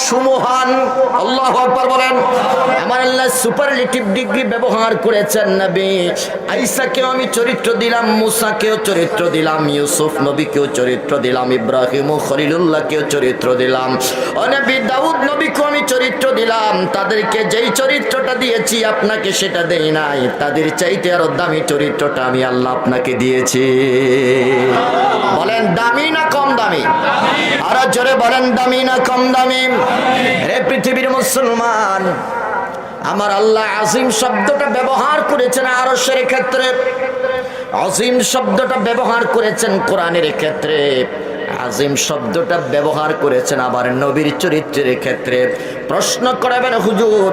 সুমহান। আল্লাহু আকবার বলেন। আমার আল্লাহ সুপারলেটিভ ডিগ্রি ব্যবহার করেছেন নবী ঈসাকেও আমি চরিত্র দিলাম, মুসাকেও চরিত্র দিলাম, ইউসুফ নবীকেও চরিত্র দিলাম, ইব্রাহিম ও খলিলুল্লাহকেও চরিত্র দিলাম, ও নবী দাউদ নবীকেও আমি চরিত্র দিলাম। তাদেরকে যেই চরিত্রটা দিয়েছি আপনাকে সেটা দেই নাই, তাদের চাইতে আরো দামি চরিত্রটা আমি আল্লাহ আপনাকে দিয়েছি। বলেন দামি না কম দামি? আরো জোরে বলেন দামি না কম দামি? রে পৃথিবীর মুসলমান, আমার আল্লাহ আজিম শব্দটা ব্যবহার করেছেন আরশের ক্ষেত্রে, আজিম শব্দটা ব্যবহার করেছেন কোরআনের ক্ষেত্রে, আজিম শব্দটা ব্যবহার করেছেন আবার নবীর চরিত্রের ক্ষেত্রে। প্রশ্ন করাবেন হুজুর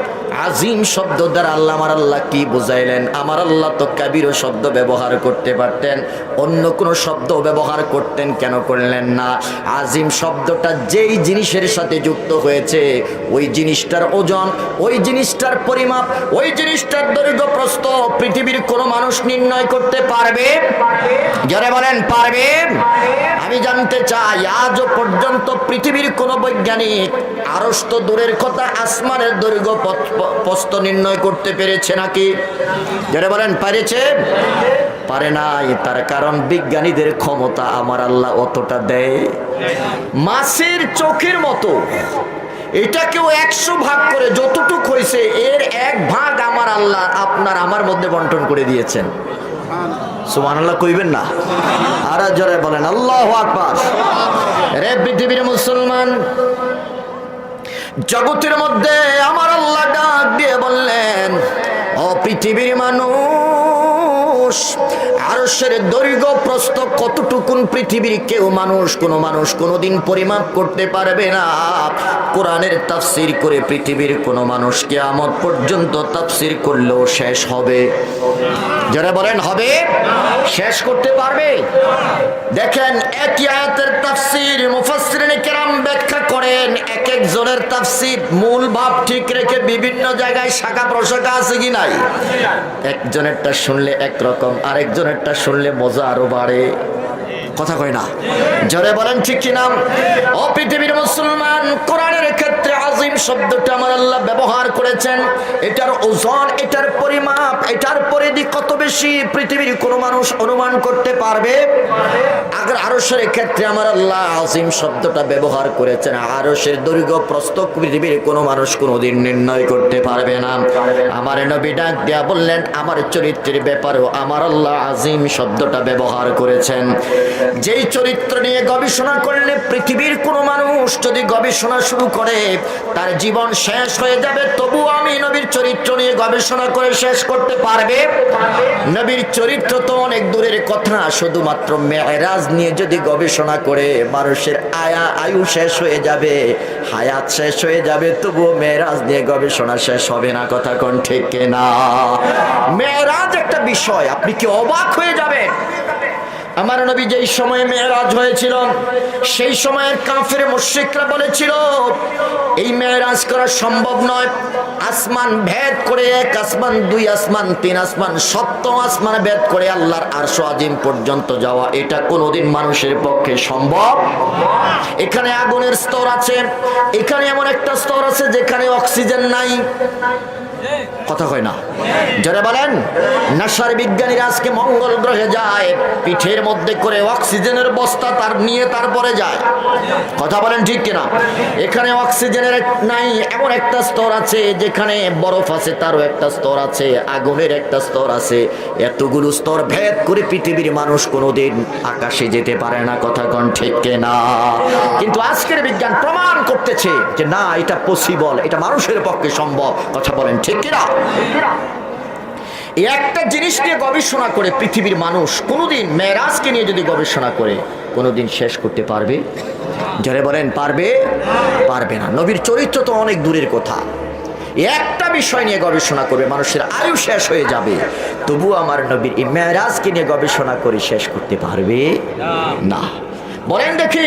আজিম শব্দ দ্বারা আল্লাহ আমার আল্লাহ কি বুঝাইলেন? আমার আল্লাহ তো কাবির শব্দ ব্যবহার করতে পারতেন, অন্য কোনো শব্দ ব্যবহার করতেন, কেন করলেন না? আজিম শব্দটা যেই জিনিসের সাথে যুক্ত হয়েছে ওই জিনিসটার ওজন, ওই জিনিসটার পরিমাপ, ওই জিনিসটার দৈর্ঘ্য প্রস্থ পৃথিবীর কোনো মানুষ নির্ণয় করতে পারবে? যারা বলেন পারবে? আমি জানতে চাই আজও পর্যন্ত পৃথিবীর কোন বৈজ্ঞানিক আরশ তো দূরের কথা আসমানের দৈর্ঘ্য প্রস্থ নির্ণয় করতে পেরেছে নাকি? যারা বলেন পারেছে? পারে নাই। তার কারণ বিজ্ঞানীদের ক্ষমতা আমার আল্লাহ অতটা দেয়। মাছের চোখের মতো এটাকেও 100 ভাগ করে যতটুকু হয়েছে এর 1 ভাগ আমার আল্লাহ আপনার আমার মধ্যে বন্টন করে দিয়েছেন। সুবহানাল্লাহ কইবেন না? আর জোরে বলেন আল্লাহু আকবার। রে পৃথিবীর মুসলমান, জগতের মধ্যে আমার আল্লাহ ডাক দিয়ে বললেন, ও পৃথিবীর মানুষ, আরশের দৈর্ঘ্য প্রস্থ কতটুকুন পৃথিবীর কেউ কোনো মানুষ কোনোদিন পরিমাপ করতে পারবে না। কোরআনের তাফসীর করে পৃথিবীর কোনো মানুষ কিয়ামত পর্যন্ত তাফসীর করলেও শেষ হবে। যারা বলেন হবে? শেষ করতে পারবে? দেখেন একই আয়াতের তাফসীর মুফাসসিরিনে কেরাম ব্যাখ্যা করেন, এক একজনের তাফসীর মূল ভাব ঠিক রেখে বিভিন্ন জায়গায় শাখা প্রশাখা আছে কি নাই? একজনেরটা শুনলে একরকম, আরেকজনেরটা শুনলে মজা আরো বাড়ে। কথা কয় না? জোরে বলেন ঠিক কি না? ও পৃথিবীর মুসলমান, কোরআনের ক্ষেত্রে আজিম শব্দটা আমার আল্লাহ ব্যবহার করেছেন। এটার ওজন, এটার পরিমাপ, এটার পরিধি কত বেশি পৃথিবীর কোনো মানুষ অনুমান করতে পারবে? আগে আরশের ক্ষেত্রে আমার আল্লাহ আজিম শব্দটা ব্যবহার করেছেন। আরশের দৈর্ঘ্য প্রস্থ পৃথিবীর কোনো মানুষ কোনোদিন নির্ণয় করতে পারবে না। আমার নবী ডাক দিয়া বললেন, আমার চরিত্রের ব্যাপারেও আমার আল্লাহ আজিম শব্দটা ব্যবহার করেছেন। যেই চরিত্র নিয়ে গবেষণা করলে পৃথিবীর কোনো মানুষ যদি গবেষণা শুরু করে তার জীবন শেষ হয়ে যাবে, তবু আমি নবীর চরিত্র নিয়ে গবেষণা করে শেষ করতে পারবে? নবীর চরিত্র তো অনেক দূরের কথা, শুধুমাত্র মেরাজ নিয়ে যদি গবেষণা করে মানুষের আয়ু শেষ হয়ে যাবে, হায়াত শেষ হয়ে যাবে, তবুও মেরাজ নিয়ে গবেষণা শেষ হবে না। কথা কোন ঠিক না? মেরাজ একটা বিষয়, আপনি কি অবাক হয়ে যাবেন। আমার নবী যেই সময়ে মেরাজ হয়েছিল সেই সময়ের কাফের মুশরিকরা বলেছিল এই মেরাজ করা সম্ভব নয়। আসমান ভেদ করে 1 আসমান, 2 আসমান, 3 আসমান, 7ম আসমানে ভেদ করে আল্লাহর আরশ আজিম পর্যন্ত যাওয়া, এটা কোনোদিন মানুষের পক্ষে সম্ভব। এখানে আগুনের স্তর আছে, এখানে এমন একটা স্তর আছে যেখানে অক্সিজেন নাই। কথা কয় না? যারা বলেন নাসার বিজ্ঞানীরা আজকে মঙ্গল গ্রহে যায়, পিঠের মধ্যে করে অক্সিজেনের বস্তা তার নিয়ে তারপরে যায়। কথা বলেন ঠিক কিনা? এখানে অক্সিজেনের নাই, এমন একটা স্তর আছে যেখানে বরফ আছে, তারও একটা স্তর আছে, আগুনের একটা স্তর আছে। এতগুলো স্তর ভেদ করে পৃথিবীর মানুষ কোনোদিন আকাশে যেতে পারে না। কথা কোন ঠিক কিনা? কিন্তু আজকের বিজ্ঞান প্রমাণ করতেছে যে না, এটা পসিবল, এটা মানুষের পক্ষে সম্ভব। কথা বলেন ঠিক কিনা? একটা জিনিস নিয়ে গবেষণা করে পৃথিবীর মানুষ কোনোদিন, মেরাজকে নিয়ে যদি গবেষণা করে কোনোদিন শেষ করতে পারবে? যারা বলেন পারবে? পারবে না। নবীর চরিত্র তো অনেক দূরের কথা, একটা বিষয় নিয়ে গবেষণা করবে মানুষের আয়ু শেষ হয়ে যাবে, তবু আমার নবীর এই মেরাজকে নিয়ে গবেষণা করে শেষ করতে পারবে না। বলেন দেখি,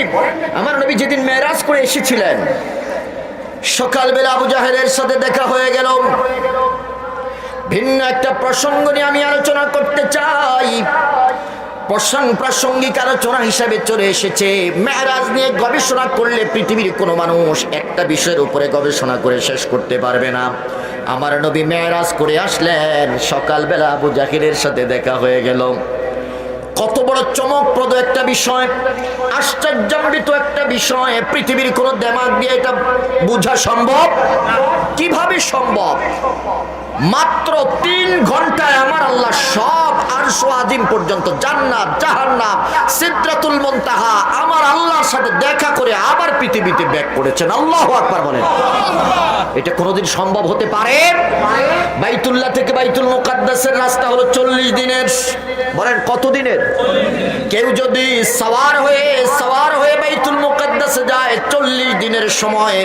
আমার নবী যেদিন মেরাজ করে এসেছিলেন, সকালবেলা আবু জাহেলের সাথে দেখা হয়ে গেল। ভিন্ন একটা প্রসঙ্গ নিয়ে আমি আলোচনা করতে চাই। প্রাসঙ্গিক আলোচনা হিসাবে চলে এসেছে। মেরাজ নিয়ে গবেষণা করলে পৃথিবীর কোনো মানুষ একটা বিষয়ের উপরে গবেষণা করে শেষ করতে পারবে না। আমার নবী মেরাজ করে আসলেন, সকালবেলা আবু জাহেলের সাথে দেখা হয়ে গেল। কত বড় চমকপ্রদ একটা বিষয়, আশ্চর্যান্বিত একটা বিষয়। পৃথিবীর কোনো দিমাগ দিয়ে এটা বোঝা সম্ভব? কিভাবে সম্ভব? মাত্র 3 ঘন্টায় আমার আল্লাহ সব আরশ আজিম পর্যন্ত, জান্নাত, জাহান্নাম, সিদরাতুল মুনতাহা আমার আল্লাহর সাথে দেখা করে আবার পৃথিবীতে ব্যাক করেছেন। আল্লাহু আকবার বলেন। এটা কোনোদিন সম্ভব হতে পারে? বাইতুল্লাহ থেকে বাইতুল মুকাদ্দাসের রাস্তা হলো 40 দিনের। বলেন কত দিনের? কেউ যদি সওয়ার হয়ে বাইতুল মুকাদ্দাসে যায় 40 দিনের সময়,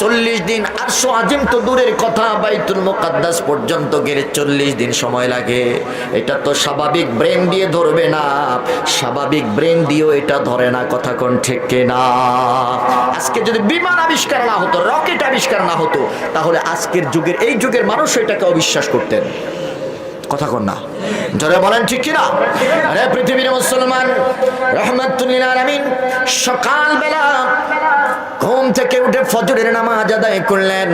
40 দিন। আরশ আজিম তো দূরের কথা, বাইতুল মুকাদ্দাস পর্যন্ত গেলে 40 দিন সময় লাগে। এটা তো স্বাভাবিক ব্রেন দিয়ে ধরবে না, স্বাভাবিক ব্রেন দিয়েও এটা ধরে না। কথা কোন ঠিক কিনা? আজকে যদি বিমান আবিষ্কার না হতো, রকেট আবিষ্কার না হতো, তাহলে আজকের যুগের, এই যুগের মানুষ এটাকে অবিশ্বাস করতেন। কথা কোন না? জোরে বলেন ঠিক কিনা? আরে পৃথিবীর মুসলমান রাহমাতুল লিল আলামিন সকালবেলা ঘুম থেকে উঠে ফজরের নামাজ আদায় করলেন।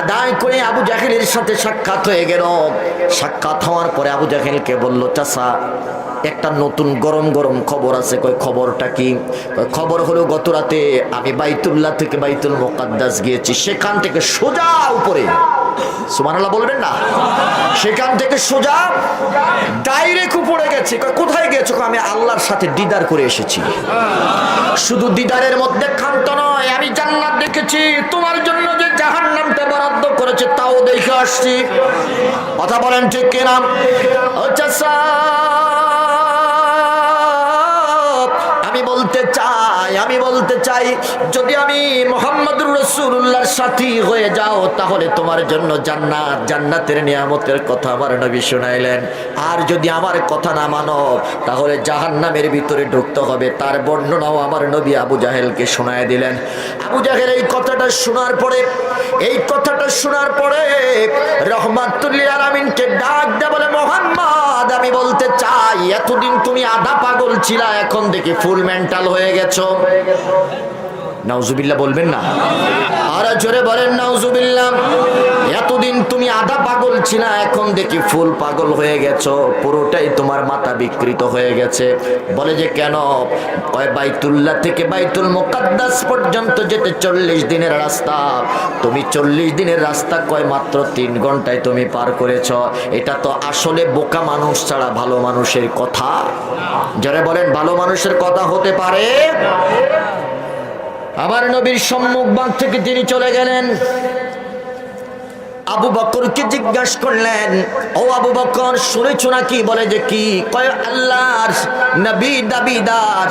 আদায় করে আবু জাহেলের সাথে সাক্ষাৎ হয়ে গেল। সাক্ষাৎ হওয়ার পরে আবু জাহেলকে বলল, চাচা একটা নতুন গরম গরম খবর আছে। কয় খবরটা কি? খবর হলো গত রাতে আমি বাইতুল্লাহ থেকে বাইতুল মুকাদ্দাস গিয়েছি, সেখান থেকে সোজা উপরে, সুবহানাল্লাহ বলবেন না, সেখান থেকে সোজা ডাইরেক্ট উপরে গেছি। কোথায় গেছো? আমি আল্লাহর সাথে দিদার করে এসেছি। শুধু দিদারের মধ্যে ক্ষান্ত নয়, আমি জান্নাত দেখেছি, তোমার জন্য যে জাহান্নামটা বরাদ্দ করেছে তাও দেখে আসছি। কথা বলেন ঠিক কিনা? আচ্ছা, আমি বলতে চাই যদি আমি মুহাম্মদুর রাসূলুল্লাহর সাথী হয়ে যাও, তাহলে তোমার জন্য জান্নাত, জান্নাতের নিয়ামতের কথা আমার নবী শুনাইলেন। আর যদি আমার কথা না মানো, তাহলে জাহান্নামের ভিতরে ঢুকতে হবে। তার বর্ণনাও আমার নবী আবু জাহেলকে শোনায় দিলেন। আবু জাহেল এই কথাটা শোনার পরে রাহমাতুল লিল আলামিনকে ডাক দিয়ে বলে, মুহাম্মদ আমি বলতে চাই এতদিন তুমি আধা পাগল ছিলা, এখন দেখি ফুল মেন্টাল হয়ে গেছো। নাউজুবিল্লাহ বলবেন না? আর জোরে বলেন নাউজুবিল্লাহ। এতদিন তুমি আধা পাগল ছিলা, এখন দেখি ফুল পাগল হয়ে গেছো, পুরোটাই তোমার মাথা বিকৃত হয়ে গেছে। বলে যে কেন? কয় বাইতুল্লাহ থেকে বাইতুল মুকাদ্দাস পর্যন্ত যেতে 40 দিনের রাস্তা, তুমি 40 দিনের রাস্তা কয় মাত্র 3 ঘন্টায় তুমি পার করেছো। এটা তো আসলে বোকা মানুষ ছাড়া ভালো মানুষের কথা। যারা বলেন ভালো মানুষের কথা হতে পারে? আমার নবীর সম্মুখ বাগ থেকে তিনি চলে গেলেন। আবু বকরকে জিজ্ঞাসা করলেন, ও আবু বকর শুনেছো নাকি? বলে যে কি? কয় আল্লাহর নবী দাবিদার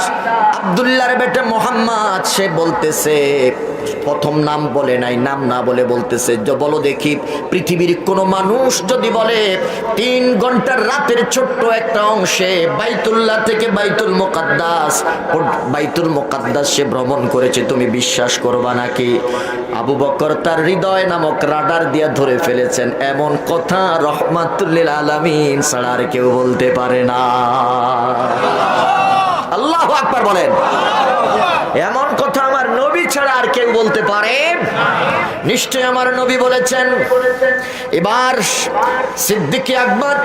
আব্দুল্লাহর বেটা মুহাম্মদ, সে বলতেছে, প্রথম নাম বলে নাই, নাম না বলে বলতেছে, বলো দেখি পৃথিবীর কোন মানুষ যদি বলে 3 ঘন্টার রাতের ছোট্ট একটা অংশে বাইতুল্লাহ থেকে বাইতুল মুকাদ্দাস সে ভ্রমণ করেছে, তুমি বিশ্বাস করবা নাকি? আবু বকর তার হৃদয় নামক রাডার দিয়ে ধরে ফেলেছেন। এমন কথা রাহমাতুল লিল আলামিন ছাড়া আর কেউ বলতে পারে না। আল্লাহু আকবার বলেন। এমন কথা আমার নবী ছাড়া আর কেউ বলতে পারে? নিশ্চয় আমার নবী বলেছেন। এবার সিদ্দিক আকবর